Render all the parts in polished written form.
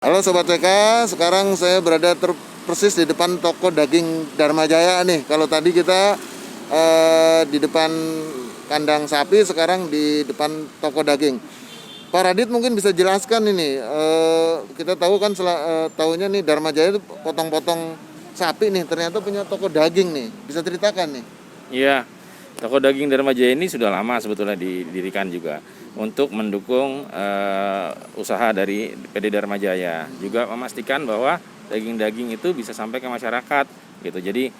Halo Sobat WK, sekarang saya berada persis di depan toko daging Dharma Jaya nih. Kalau tadi kita di depan kandang sapi, sekarang di depan toko daging. Pak Radit mungkin bisa jelaskan ini. Kita tahu kan tahunya nih Dharma Jaya itu potong-potong sapi nih, ternyata punya toko daging nih. Bisa ceritakan nih? Iya, toko daging Dharma Jaya ini sudah lama sebetulnya didirikan juga untuk mendukung usaha dari PD Dharma Jaya, juga memastikan bahwa daging-daging itu bisa sampai ke masyarakat gitu. Jadi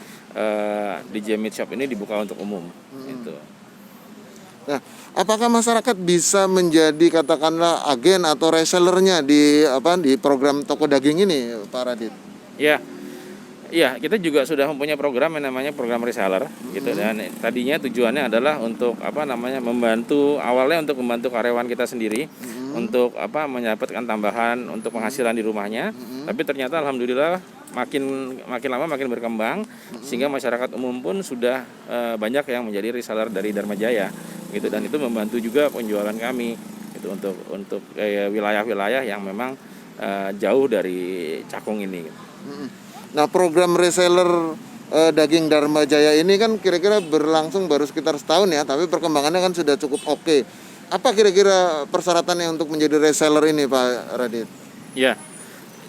DJ Meat Shop ini dibuka untuk umum gitu. Nah, apakah masyarakat bisa menjadi katakanlah agen atau resellernya di program toko daging ini, Pak Radit? Iya. Iya, kita juga sudah mempunyai program yang namanya program reseller gitu, dan tadinya tujuannya adalah untuk membantu awalnya untuk membantu karyawan kita sendiri untuk mendapatkan tambahan untuk penghasilan di rumahnya. Tapi ternyata alhamdulillah makin lama makin berkembang sehingga masyarakat umum pun sudah banyak yang menjadi reseller dari Dharma Jaya gitu, dan itu membantu juga penjualan kami gitu untuk wilayah-wilayah yang memang jauh dari Cakung ini gitu. Nah, program reseller daging Dharma Jaya ini kan kira-kira berlangsung baru sekitar setahun ya, tapi perkembangannya kan sudah cukup oke. Apa kira-kira persyaratannya untuk menjadi reseller ini, Pak Radit? Ya,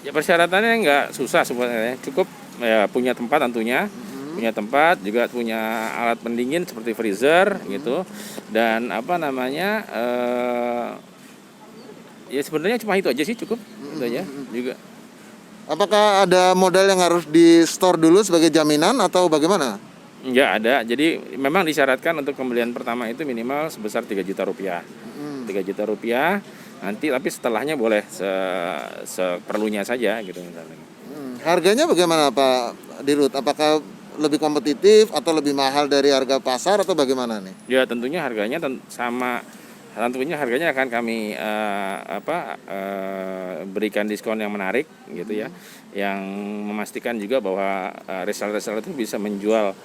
persyaratannya nggak susah sebenarnya, cukup ya punya tempat tentunya, punya tempat, juga punya alat pendingin seperti freezer gitu, dan ya sebenarnya cuma itu aja sih, cukup itu aja juga. Apakah ada modal yang harus di store dulu sebagai jaminan atau bagaimana? Ya ada, jadi memang disyaratkan untuk pembelian pertama itu minimal sebesar 3 juta rupiah. 3 juta rupiah, nanti tapi setelahnya boleh seperlunya saja gitu misalnya. Harganya bagaimana Pak Dirut? Apakah lebih kompetitif atau lebih mahal dari harga pasar atau bagaimana nih? Ya tentunya harganya tentunya harganya akan kami berikan diskon yang menarik gitu ya, yang memastikan juga bahwa reseller itu bisa menjual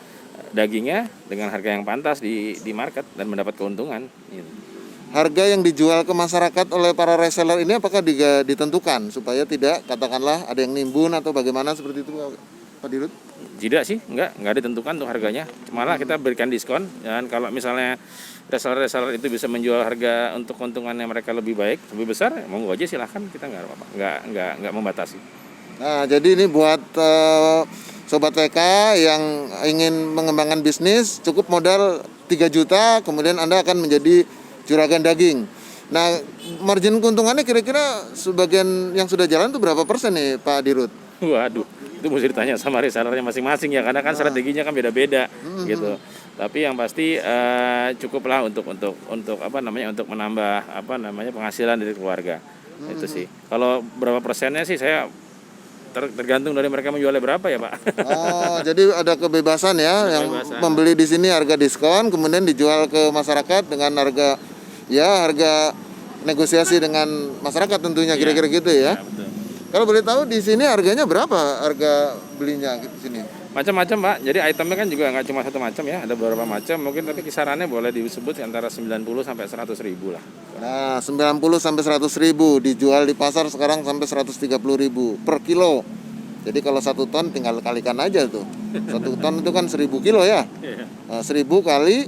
dagingnya dengan harga yang pantas di market dan mendapat keuntungan gitu. Harga yang dijual ke masyarakat oleh para reseller ini apakah ditentukan supaya tidak katakanlah ada yang nimbun atau bagaimana seperti itu, Pak Dirut? Tidak sih, enggak ditentukan tuh harganya. Malah kita berikan diskon, dan kalau misalnya reseller itu bisa menjual harga untuk keuntungannya mereka lebih baik, lebih besar, monggo aja silahkan, kita nggak membatasi. Nah, jadi ini buat Sobat WK yang ingin mengembangkan bisnis, cukup modal 3 juta, kemudian Anda akan menjadi juragan daging. Nah, margin keuntungannya kira-kira sebagian yang sudah jalan itu berapa persen nih, Pak Dirut? Waduh, itu mesti ditanya sama resellernya masing-masing ya, karena kan strateginya kan beda-beda gitu. Tapi yang pasti cukuplah untuk menambah penghasilan dari keluarga. Itu sih. Kalau berapa persennya sih saya tergantung dari mereka menjualnya berapa ya, Pak. Oh, jadi ada kebebasan ya, yang membeli di sini harga diskon, kemudian dijual ke masyarakat dengan harga negosiasi dengan masyarakat tentunya, kira-kira gitu ya. Betul. Kalau boleh tahu di sini harganya berapa harga belinya di sini? Macam-macam, Pak. Jadi itemnya kan juga nggak cuma satu macam ya, ada beberapa macam. Mungkin tapi kisarannya boleh disebut antara 90 sampai 100 ribu lah. Nah, 90 sampai 100 ribu, dijual di pasar sekarang sampai 130 ribu per kilo. Jadi kalau 1 ton tinggal kalikan aja tuh. 1 ton itu kan 1000 kilo ya. Nah, 1000 kali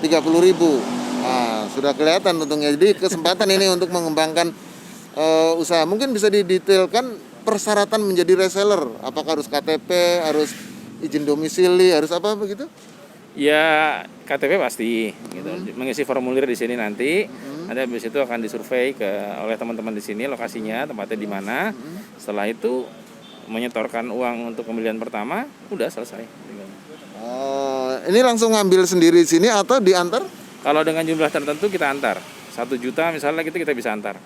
30 ribu. Nah, sudah kelihatan untungnya. Jadi kesempatan ini untuk mengembangkan usaha. Mungkin bisa didetailkan persyaratan menjadi reseller. Apakah harus KTP, harus izin domisili, harus apa begitu? Ya KTP pasti gitu. Mengisi formulir di sini nanti. Nanti habis itu akan disurvei oleh teman-teman di sini lokasinya, tempatnya di mana. Setelah itu menyetorkan uang untuk pembelian pertama, udah selesai. Oh, ini langsung ngambil sendiri di sini atau diantar? Kalau dengan jumlah tertentu kita antar. 1 juta misalnya kita bisa antar.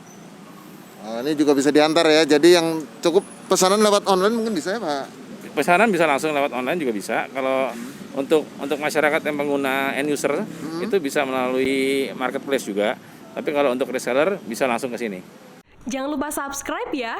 Oh, ini juga bisa diantar ya. Jadi yang cukup pesanan lewat online mungkin bisa ya, Pak? Pesanan bisa langsung lewat online juga bisa. Kalau untuk masyarakat yang pengguna end user itu bisa melalui marketplace juga. Tapi kalau untuk reseller bisa langsung ke sini. Jangan lupa subscribe ya.